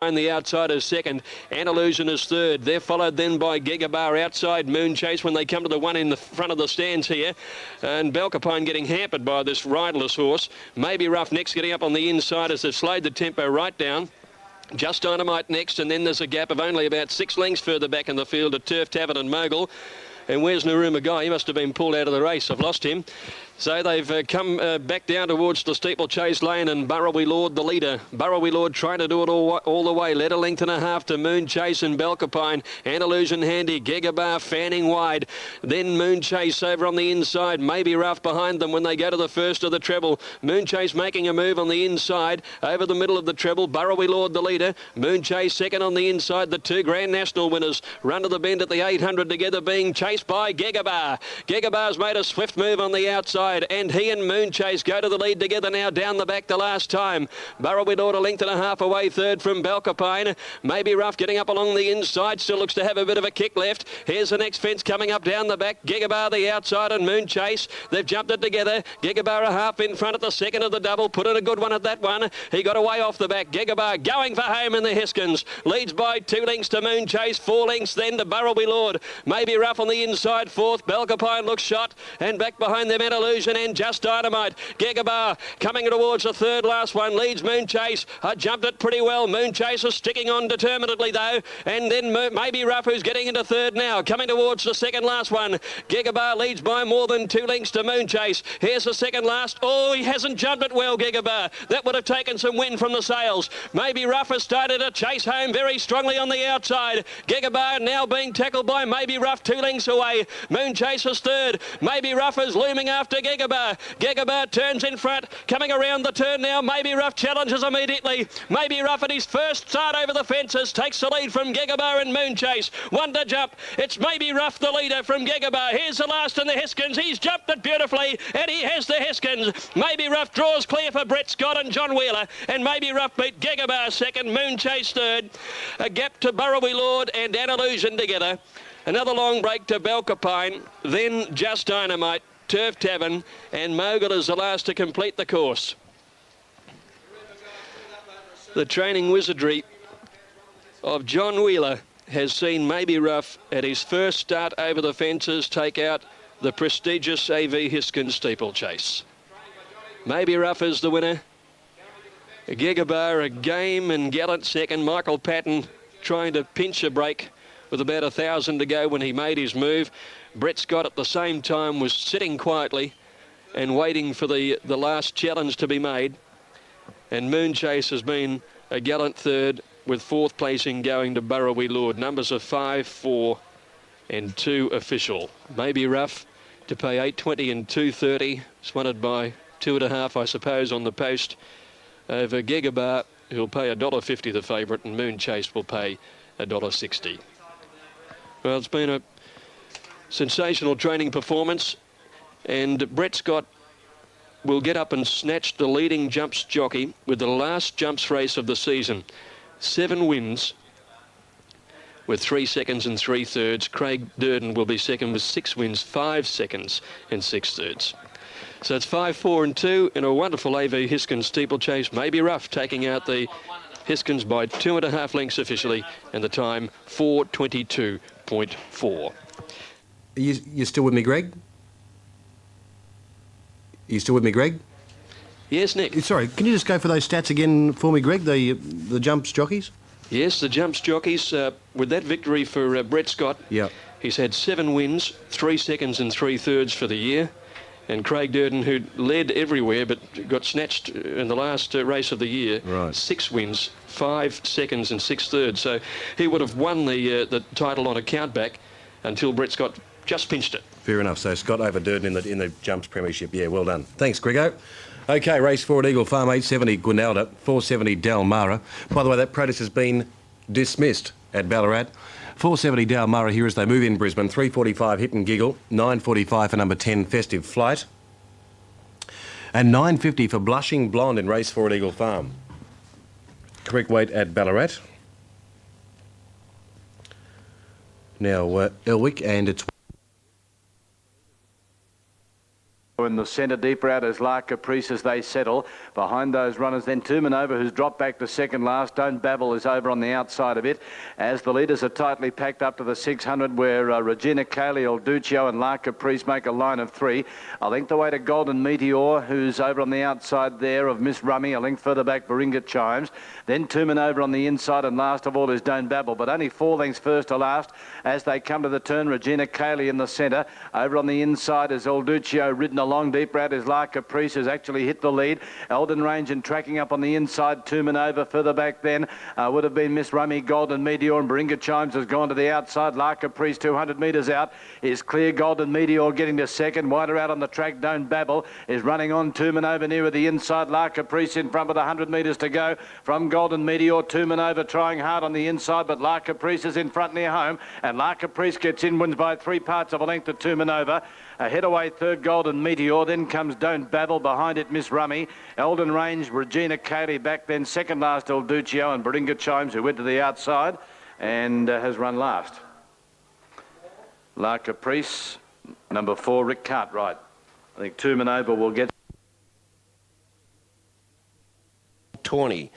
The outside is second, Andalusian is third. They're followed then by Gigabar outside Moon Chase when they come to the one in the front of the stands here. And Belcapine getting hampered by this riderless horse. Maybe Rough next getting up on the inside as they've slowed the tempo right down. Just Dynamite next, and then there's a gap of only about 6 lengths further back in the field at Turf Tavern and Mogul. And where's Naruma Guy? He must have been pulled out of the race. I've lost him. So they've come back down towards the Steeplechase Lane, and Burrawy Lord the leader. Burrawy Lord trying to do it all the way. Led a length and a half to Moon Chase and Belcapine. Andalusian handy. Gigabar fanning wide. Then Moon Chase over on the inside. Maybe Rough behind them when they go to the first of the treble. Moon Chase making a move on the inside. Over the middle of the treble. Burrawy Lord the leader. Moon Chase second on the inside. The 2 Grand National winners run to the bend at the 800 together, being chased by Gigabar. Gigabar's made a swift move on the outside, and he and Moon Chase go to the lead together now down the back the last time. Burrawy Lord a length and a half away third from Belcapine. Maybe Rough getting up along the inside, still looks to have a bit of a kick left. Here's the next fence coming up down the back. Gigabar the outside and Moon Chase. They've jumped it together. Gigabar a half in front at the second of the double. Put in a good one at that one. He got away off the back. Gigabar going for home in the Hiskins. Leads by 2 lengths to Moon Chase. 4 lengths then to Burrawy Lord. Maybe Rough on the inside fourth. Belcapine looks shot, and back behind them Andalusian and Just Dynamite. Gigabar coming towards the third last one. Leads Moon Chase. Jumped it pretty well. Moon Chase is sticking on determinedly though, and then maybe Rough, who's getting into third now, coming towards the second last one. Gigabar leads by more than 2 lengths to Moon Chase. Here's the second last. Oh, he hasn't jumped it well, Gigabar. That would have taken some wind from the sails. Maybe Rough has started to chase home very strongly on the outside. Gigabar now being tackled by Maybe Rough 2 lengths away. Moon Chase is third. Maybe Rough is looming after Gigabar. Gigabar turns in front, coming around the turn now. Maybe Rough challenges immediately. Maybe Rough at his first start over the fences takes the lead from Gigabar and Moon Chase. One to jump. It's Maybe Rough the leader from Gigabar. Here's the last in the Hiskins. He's jumped it beautifully, and he has the Hiskins. Maybe Rough draws clear for Brett Scott and John Wheeler, and Maybe Rough beat Gigabar second, Moon Chase third. A gap to Burrawy Lord and Andalusian together. Another long break to Belcapine, then Just Dynamite, Turf Tavern, and Mogul is the last to complete the course. The training wizardry of John Wheeler has seen Maybe Rough at his first start over the fences take out the prestigious A.V. Hiskins steeplechase. Maybe Rough is the winner. Gigabar a game and gallant second. Michael Patton trying to pinch a break with about 1,000 to go when he made his move. Brett Scott at the same time was sitting quietly and waiting for the last challenge to be made. And Moon Chase has been a gallant third, with fourth placing going to Burrawy Lord. Numbers of 5, 4 and 2 official. Maybe Rough to pay $8.20 and $2.30. Swatted by 2.5, I suppose, on the post over Gigabar, who'll pay $1.50 the favourite, and Moon Chase will pay $1.60. Well, it's been a sensational training performance, and Brett Scott will get up and snatch the leading jumps jockey with the last jumps race of the season. 7 wins with 3 seconds and 3 thirds. Craig Durden will be second with 6 wins, 5 seconds and 6 thirds. So it's 5, 4 and 2 in a wonderful A.V. Hiskins steeplechase. Maybe Rough taking out the Hiskins by 2.5 lengths officially, and the time 4:22.4. You still with me, Greg? You still with me, Greg? Yes, Nick. Sorry, can you just go for those stats again for me, Greg, the jumps jockeys? Yes, the jumps jockeys, with that victory for Brett Scott, he's had 7 wins, 3 seconds and 3 thirds for the year. And Craig Durden, who led everywhere but got snatched in the last race of the year, 6 wins, 5 seconds and 6 thirds. So he would have won the title on a countback until Brett Scott just pinched it. Fair enough. So Scott over Durden in the jumps premiership. Yeah, well done. Thanks, Grego. Okay, race 4 at Eagle Farm, 870 Guinalda, 470 Dalmara. By the way, that protest has been dismissed at Ballarat. 470 Dalmara here as they move in Brisbane. 3:45 Hit and Giggle. 9:45 for number 10 Festive Flight. And 9:50 for Blushing Blonde in race 4 at Eagle Farm. Correct weight at Ballarat. Now Elwick, and it's In the centre, deeper out is La Caprice as they settle. Behind those runners, then Two Manova, who's dropped back to second last. Don't Babble is over on the outside of it. As the leaders are tightly packed up to the 600, where Regina Cayley, El Duccio and La Caprice make a line of three. A length away to Golden Meteor, who's over on the outside there of Miss Rummy. A length further back, Baringa Chimes. Then Two Manova on the inside, and last of all is Don't Babble. But only 4 lengths first to last as they come to the turn. Regina Cayley in the centre. Over on the inside is El Duccio, ridden along. Deeper out is La Caprice, has actually hit the lead. Elden Range and tracking up on the inside. Two Manova further back then would have been Miss Rummy, Golden Meteor, and Baringa Chimes has gone to the outside. La Caprice 200 metres out is clear. Golden Meteor getting to second. Wider out on the track, Don't Babble is running on. Two Manova near with the inside. La Caprice in front with 100 metres to go from Golden Meteor. Two Manova trying hard on the inside, but La Caprice is in front near home, and La Caprice gets in, wins by 3 parts of a length to Two Manova. Ahead away third, Golden Meteor. Then comes Don't Babble. Behind it, Miss Rummy. Elden Range, Regina Cayley back then. Second last, El Duccio and Baringa Chimes, who went to the outside and has run last. La Caprice, number 4, Rick Cartwright. I think Two Manova will get... Tawny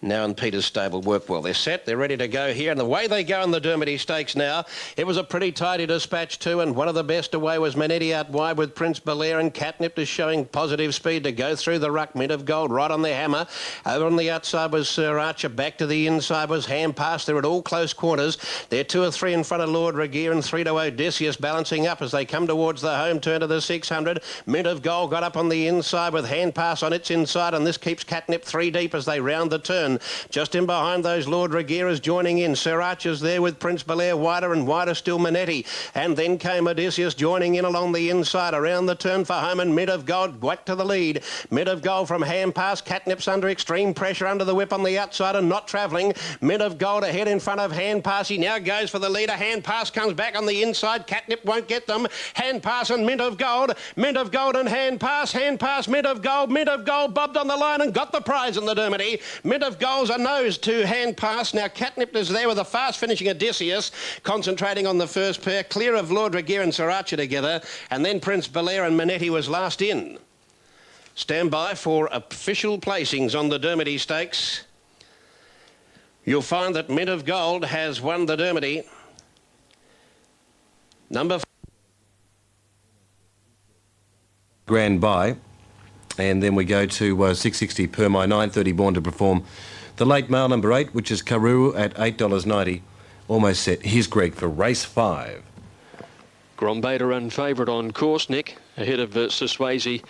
now in Peter's stable work well. They're set, they're ready to go here, and the way they go in the Dermody Stakes now, it was a pretty tidy dispatch too, and one of the best away was Manetti out wide with Prince Belair, and Catnip is showing positive speed to go through the ruck. Mint of Gold right on the hammer. Over on the outside was Sir Archer, back to the inside was Ham Pass. They're at all close quarters. They're 2 or 3 in front of Lord Regier and 3 to Odysseus, balancing up as they come towards the home turn to the 600. Mint of Gold got up on the inside with Hand Pass on its inside, and this keeps Catnip 3 deep as they round the turn. Just in behind those, Lord Regier is joining in. Sir Archer's there with Prince Belair, wider and wider still Manetti. And then came Odysseus joining in along the inside, around the turn for home, and Mint of Gold back to the lead. Mint of Gold from Ham Pass. Catnip's under extreme pressure under the whip on the outside and not travelling. Mint of Gold ahead in front of Hand Pass. He now goes for the leader. Hand Pass comes back on the inside. Catnip won't get them. Hand Pass and Mint of Gold. Mint of Gold and Hand Pass. Hand Pass, Mint of Gold. Mint of Gold bobbed on the line and got the prize in the Dermody. Mint of Gold's a nose to Hand Pass. Now Catnip is there with a fast finishing Odysseus, concentrating on the first pair, clear of Lord Regier and Sir Archer together, and then Prince Belair and Manetti was last in. Stand by for official placings on the Dermody Stakes. You'll find that Mint of Gold has won the Dermody. Number 4. Grand Buy. And then we go to 660 per my 930 Born to Perform. The late male number 8, which is Karuru at $8.90. Almost set. Here's Greg for race 5. Grombay to run favourite on course, Nick, ahead of Siswazi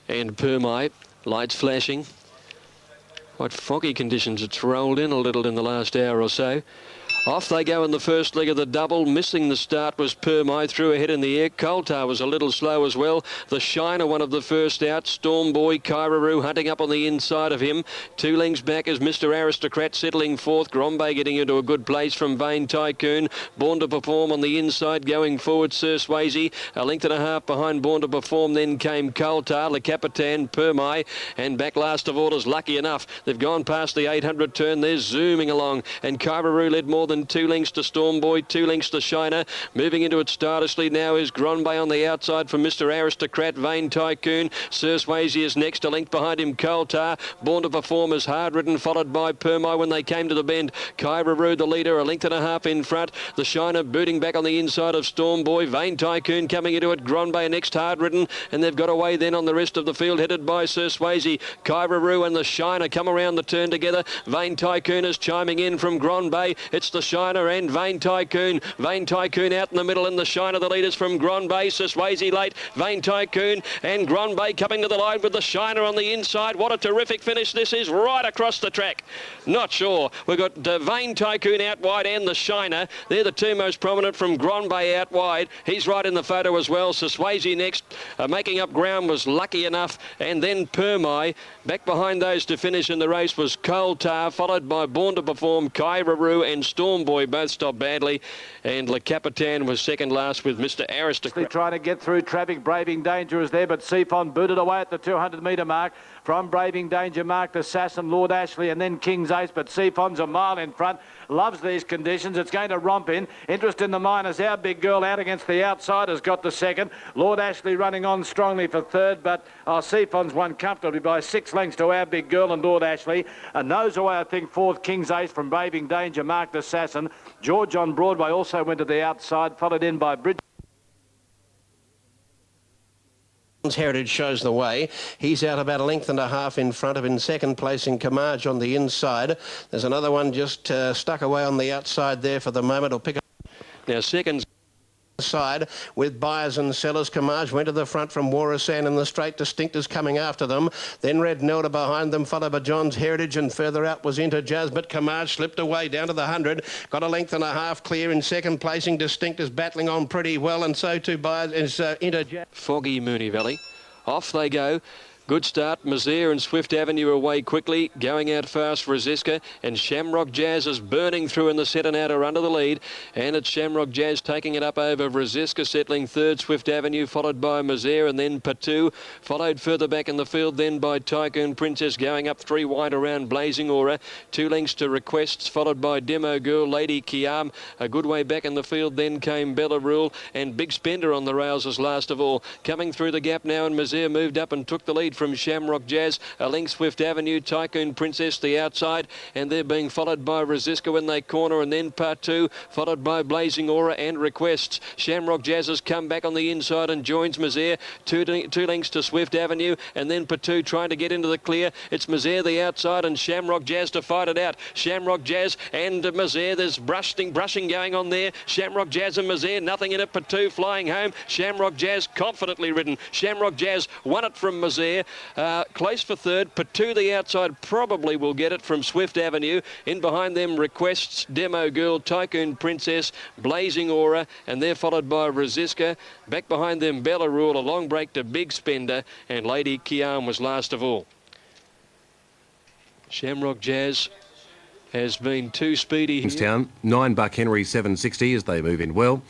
and Permai. Lights flashing. Quite foggy conditions. It's rolled in a little in the last hour or so. Off they go in the first leg of the double. Missing the start was Permai, threw ahead in the air. Coltar was a little slow as well. The Shiner, one of the first out. Storm Boy, Kairaru hunting up on the inside of him. 2 lengths back is Mr. Aristocrat settling fourth. Grombay getting into a good place from Vain Tycoon. Born to Perform on the inside, going forward Sir Swayze. A length and a half behind Born to Perform. Then came Coltar, Le Capitan, Permai, and back last of all is Lucky Enough. They've gone past the 800 turn. They're zooming along, and Kairaru led more than 2 lengths to Storm Boy, 2 lengths to Shiner. Moving into its starters lead now is Grombay on the outside from Mr. Aristocrat. Vain Tycoon. Sir Swayze is next, a length behind him. Coltar, Born to Perform is hard ridden, followed by Permai when they came to the bend. Kairaru the leader, a length and a half in front. The Shiner booting back on the inside of Storm Boy. Vain Tycoon coming into it. Grombay next, hard ridden, and they've got away then on the rest of the field, headed by Sir Swayze. Kairaru and the Shiner come around the turn together. Vain Tycoon is chiming in from Grombay. It's the Shiner and Vain Tycoon. Vain Tycoon out in the middle, and the Shiner the leaders from Grombay. Siswazi late. Vain Tycoon and Grombay coming to the line with the Shiner on the inside. What a terrific finish this is, right across the track. Not sure. We've got Vain Tycoon out wide and the Shiner. They're the 2 most prominent from Grombay out wide. He's right in the photo as well. Siswazi next. Making up ground was Lucky Enough, and then Permai. Back behind those to finish in the race was Coltar, followed by Born to Perform, Kairaru and Storm Boy. Both stopped badly, and Le Capitan was second last with Mr. Aristocrat. Trying to get through traffic. Braving Danger is there, but Seafon booted away at the 200 metre mark from Braving Danger, Marked Assassin, Lord Ashley, and then King's Ace, but Seafon's a mile in front. Loves these conditions. It's going to romp in. Interest in the Miners. Our Big Girl out against the outside has got the second. Lord Ashley running on strongly for third, but Seafon's won comfortably by 6 lengths to Our Big Girl and Lord Ashley. And nose away, I think, fourth, King's Ace from Braving Danger, Marked Assassin. George on Broadway also went to the outside, followed in by Bridge. Heritage shows the way. He's out about 1.5 lengths in front of in second place in Camargue on the inside. There's another one just stuck away on the outside there for the moment. He'll pick up Now seconds side with buyers and sellers. Camargue went to the front from Warrasan and the straight Distinctors coming after them. Then Red Nelda behind them, followed by John's Heritage, and further out was Into Jazz, but Camargue slipped away down to the 100. Got 1.5 lengths clear in second placing. Distinctors battling on pretty well, and so too buyers is Into Jazz. Foggy Moonee Valley. Off they go. Good start. Mazir and Swift Avenue away quickly. Going out fast, Rosiska. And Shamrock Jazz is burning through in the centre now to under the lead. And it's Shamrock Jazz taking it up over Rosiska, settling third. Swift Avenue followed by Mazir and then Patu. Followed further back in the field then by Tycoon Princess, going up 3 wide around Blazing Aura. 2 lengths to Requests, followed by Demo Girl, Lady Kiam. A good way back in the field then came Bella Rule. And Big Spender on the rails as last of all. Coming through the gap now, and Mazir moved up and took the lead from Shamrock Jazz. A length Swift Avenue, Tycoon Princess the outside, and they're being followed by Rosiska when they corner, and then Part 2 followed by Blazing Aura and Requests. Shamrock Jazz has come back on the inside and joins Mazir. 2 lengths to Swift Avenue, and then Part 2 trying to get into the clear. It's Mazir the outside and Shamrock Jazz to fight it out. Shamrock Jazz and Mazir, there's brushing going on there. Shamrock Jazz and Mazir, nothing in it. Part 2 flying home. Shamrock Jazz confidently ridden. Shamrock Jazz won it from Mazir. Close for third. Patu the outside probably will get it from Swift Avenue. In behind them, Requests, Demo Girl, Tycoon Princess, Blazing Aura, and they're followed by Rosiska. Back behind them, Bella Rule, a long break to Big Spender, and Lady Kiam was last of all. Shamrock Jazz has been too speedy. Town, 9 Buck Henry 760 as they move in well.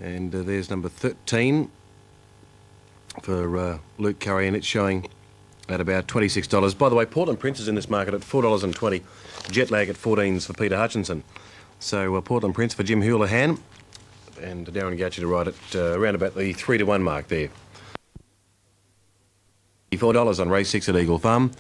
And there's number 13 for Luke Curry, and it's showing at about $26. By the way, Portland Prince is in this market at $4.20. Jet Lag at 14s for Peter Hutchinson. So Portland Prince for Jim Houlihan, and Darren Gauci to ride at around about the 3-1 mark there. $4 on race 6 at Eagle Farm.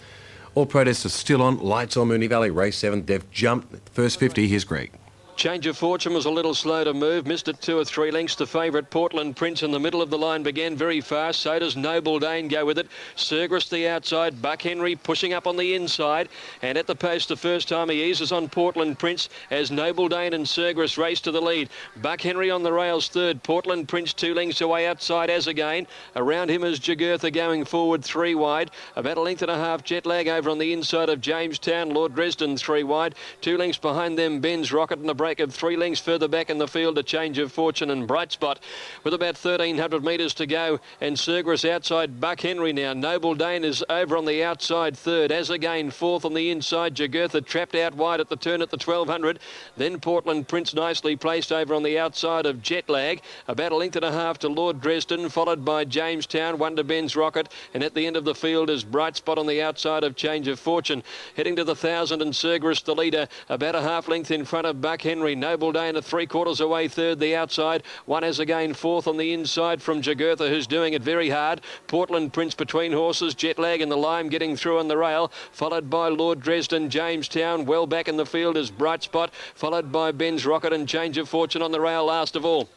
All protests are still on. Lights on Moonee Valley. Race 7, they've jumped. First 50, here's Greg. Change of Fortune was a little slow to move, missed it 2 or 3 lengths. The favourite Portland Prince in the middle of the line began very fast. So does Noble Dane go with it. Sergris the outside, Buck Henry pushing up on the inside, and at the post the first time he eases on Portland Prince as Noble Dane and Sergris race to the lead. Buck Henry on the rails third, Portland Prince 2 lengths away outside as again. Around him is Jagurtha going forward 3 wide. About 1.5 lengths Jet Lag over on the inside of Jamestown. Lord Dresden 3 wide. 2 lengths behind them Ben's Rocket, and a break of 3 lengths further back in the field a Change of Fortune and Bright Spot with about 1,300 metres to go, and Sergris outside Buck Henry now. Noble Dane is over on the outside third, as again fourth on the inside. Jagurtha trapped out wide at the turn at the 1,200. Then Portland Prince nicely placed over on the outside of Jet Lag. About 1.5 lengths to Lord Dresden, followed by Jamestown, 1 to Ben's Rocket, and at the end of the field is Bright Spot on the outside of Change of Fortune. Heading to the 1,000 and Sergris the leader, about a 1/2 length in front of Buck Henry. Noble Dane at 3/4 away third, the outside. 1 as again fourth on the inside from Jagurtha, who's doing it very hard. Portland Prince between horses, Jet Lag and the Lime getting through on the rail, followed by Lord Dresden. Jamestown well back in the field is Bright Spot, followed by Ben's Rocket and Change of Fortune on the rail last of all.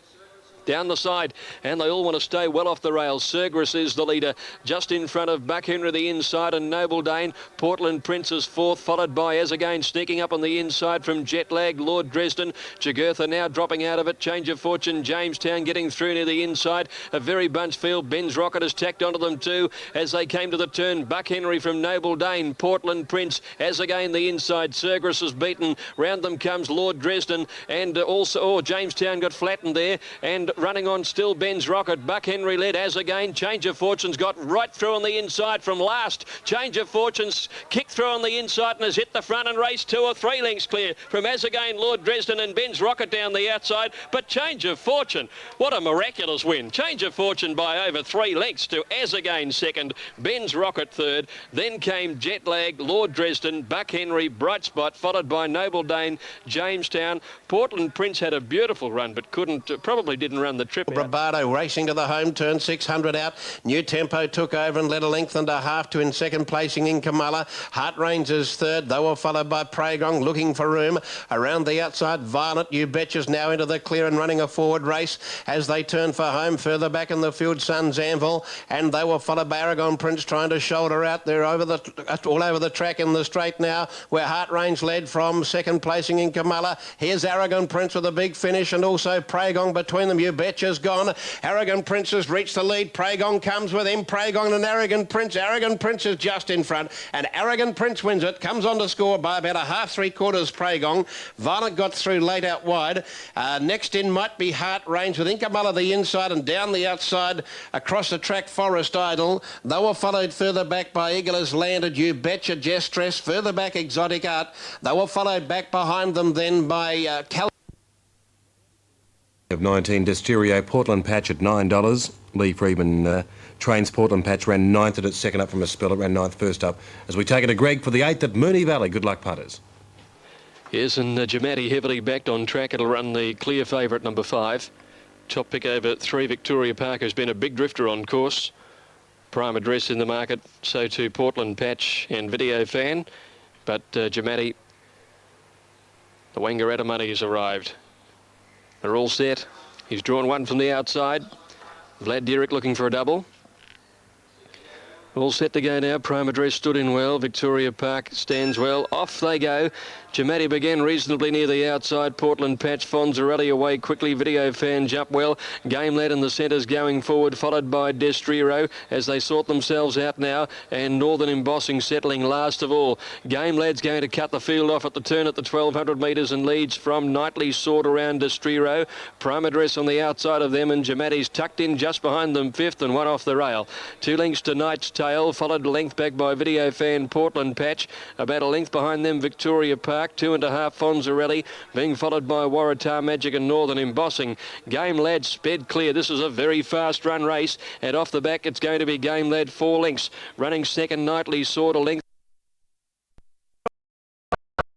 Down the side, and they all want to stay well off the rails. Sergris is the leader, just in front of Buck Henry the inside and Noble Dane. Portland Prince is fourth, followed by as again sneaking up on the inside from Jet Lag, Lord Dresden. Jagurtha now dropping out of it. Change of Fortune, Jamestown getting through near the inside. A very bunched field. Ben's Rocket has tacked onto them too as they came to the turn. Buck Henry from Noble Dane, Portland Prince as again the inside. Sergris is beaten. Round them comes Lord Dresden, and also Jamestown got flattened there, and and running on still Ben's Rocket. Buck Henry led as again. Change of Fortune's got right through on the inside from last. Change of Fortune's kicked through on the inside and has hit the front and raced 2 or 3 lengths clear from as again Lord Dresden and Ben's Rocket down the outside. But Change of Fortune, what a miraculous win. Change of Fortune by over 3 lengths to as again second, Ben's Rocket third. Then came Jetlag, Lord Dresden, Buck Henry, Bright Spot, followed by Noble Dane, Jamestown. Portland Prince had a beautiful run but probably didn't run the trip out. Bravado racing to the home turn, 600 out. New Tempo took over and led a length and a half to in second placing in Kamala. Heart Rangers third. They were followed by Pragong looking for room. Around the outside, Violent You Betcha's now into the clear and running a forward race as they turn for home. Further back in the field, Sun's Anvil, and they were followed by Aragon Prince trying to shoulder out. They're all over the track in the straight now, where Heart Range led from second placing in Kamala. Here's Aragon Prince with a big finish, and also Pragong between them. You Betcha's gone. Aragon Prince has reached the lead. Pragong comes with him. Pragong and Aragon Prince. Aragon Prince is just in front, and Aragon Prince wins it. Comes on to score by about a half, 3/4 Pragong. Violent got through late out wide. Next in might be Heart Range with Inkamala the inside, and down the outside across the track Forest Idol. They were followed further back by Eagle Has Landed, You Betcha, Jestress, further back Exotic Art. They were followed back behind them then by Of 19, Desturio, Portland Patch at $9. Lee Freeman trains Portland Patch, ran 9th at its second up from a spell. It ran 9th first up. As we take it to Greg for the 8th at Moonee Valley. Good luck, punters. Yes, and Jamati heavily backed on track. It'll run the clear favourite number 5. Top pick over 3, Victoria Park, has been a big drifter on course. Prime address in the market, so too Portland Patch and Video Fan. But Jamati, the Wangaratta money has arrived. They're all set. He's drawn one from the outside. Vlad Dierek looking for a double. All set to go now. Prime address stood in well. Victoria Park stands well. Off they go. Jamati began reasonably near the outside. Portland Patch, Fonzarelli away quickly. Video Fan jump well. Game Lad in the centres going forward, followed by Destriro as they sort themselves out now. And Northern Embossing settling last of all. Game Lad's going to cut the field off at the turn at the 1200 metres and leads from Knightley Sword around Destriro. Prime address on the outside of them, and Jamati's tucked in just behind them, 5th and 1 off the rail. 2 lengths to Knight's Tail, followed a length back by Video Fan, Portland Patch. About a length behind them, Victoria Park. 2.5 Fonzarelli, being followed by Waratah Magic and Northern Embossing. Game Lad sped clear. This is a very fast run race, and off the back it's going to be Game Lad 4 lengths. Running second, Knightley Sword a length.